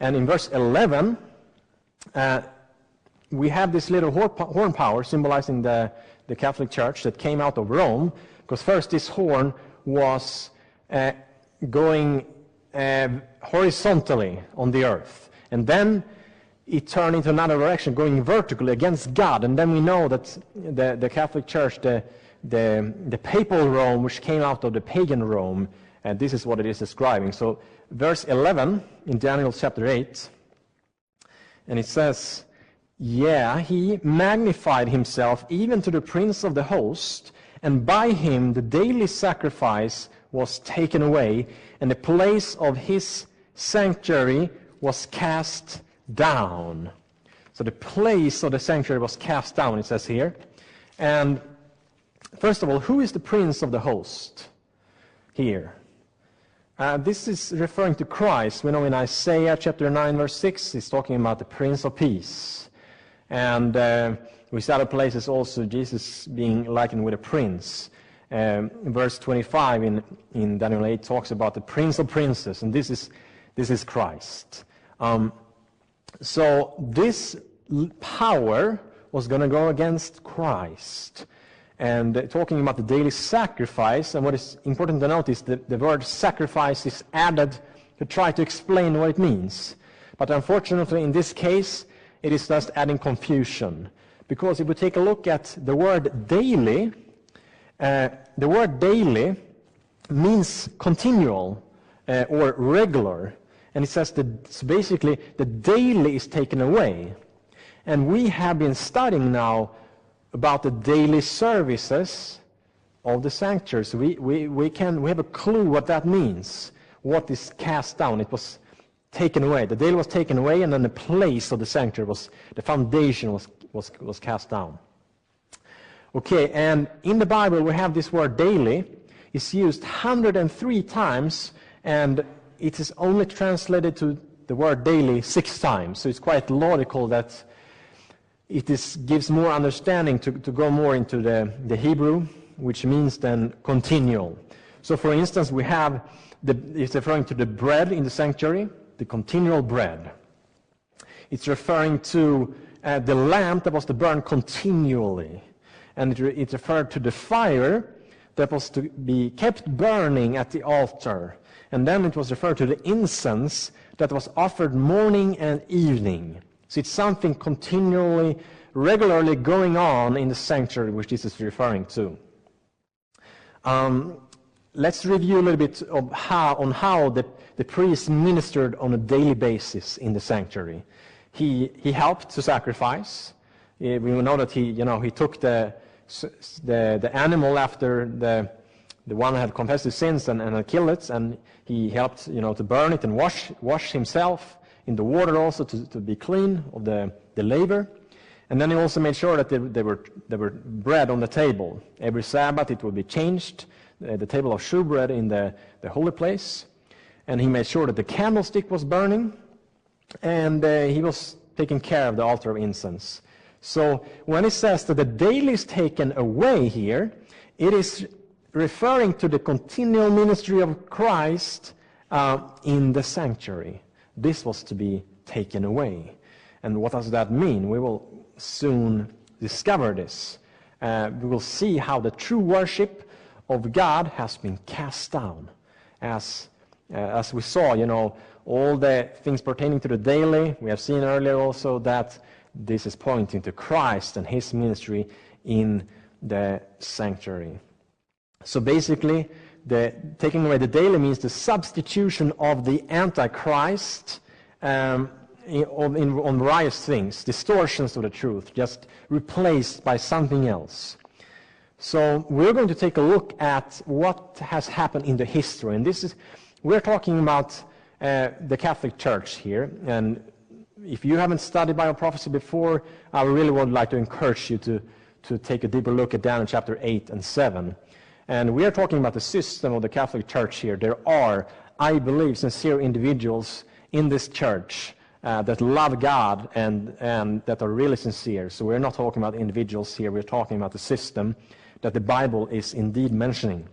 And in verse 11, we have this little horn power symbolizing the Catholic Church that came out of Rome, because first this horn was going horizontally on the earth, and then it turned into another direction, going vertically against God. And then we know that the Catholic Church, the papal Rome, which came out of the pagan Rome, and this is what it is describing. So verse 11 in Daniel chapter 8, and it says, "Yeah, he magnified himself even to the prince of the host, and by him the daily sacrifice was taken away, and the place of his sanctuary was cast down." So the place of the sanctuary was cast down, it says here. And first of all, who is the prince of the host here? This is referring to Christ. We know in Isaiah chapter 9, verse 6, he's talking about the Prince of Peace. And we see other places also Jesus being likened with a prince. Verse 25 in Daniel 8 talks about the Prince of Princes, and this is Christ. So this power was going to go against Christ. And talking about the daily sacrifice, and what is important to note is that the word sacrifice is added to try to explain what it means. But unfortunately, in this case, it is just adding confusion. Because if we take a look at the word daily, the word daily means continual or regular. And it says that so basically the daily is taken away. And we have been studying now about the daily services of the sanctuary. So we have a clue what that means. What is cast down? It was taken away. The daily was taken away, and then the place of the sanctuary was, the foundation was cast down. Okay, and in the Bible we have this word daily. It's used 103 times, and it is only translated to the word daily 6 times. So it's quite logical that it gives more understanding to go more into the Hebrew, which means then continual. So for instance, we have, it's referring to the bread in the sanctuary, the continual bread. It's referring to the lamp that was to burn continually. And it referred to the fire that was to be kept burning at the altar. And then it was referred to the incense that was offered morning and evening. So it's something continually, regularly going on in the sanctuary, which this is referring to. Let's review a little bit of how the priest ministered on a daily basis in the sanctuary. He helped to sacrifice. We know that he took the animal after the one had confessed his sins and had killed it, and he helped to burn it and wash himself in the water also to be clean of the laver. And then he also made sure that there were bread on the table. Every Sabbath it would be changed, the table of shewbread in the holy place. And he made sure that the candlestick was burning, and he was taking care of the altar of incense. So when it says that the daily is taken away here, it is referring to the continual ministry of Christ in the sanctuary. This was to be taken away. And what does that mean? We will soon discover this. We will see how the true worship of God has been cast down. As we saw, all the things pertaining to the daily, we have seen earlier also that this is pointing to Christ and his ministry in the sanctuary. So basically, taking away the daily means the substitution of the Antichrist on various things, distortions of the truth, just replaced by something else. So we're going to take a look at what has happened in the history, and we're talking about the Catholic Church here. And if you haven't studied Bible prophecy before, I really would like to encourage you to take a deeper look at Daniel chapter 8 and 7. And we are talking about the system of the Catholic Church here. There are, I believe, sincere individuals in this church that love God and that are really sincere. So we're not talking about individuals here. We're talking about the system that the Bible is indeed mentioning.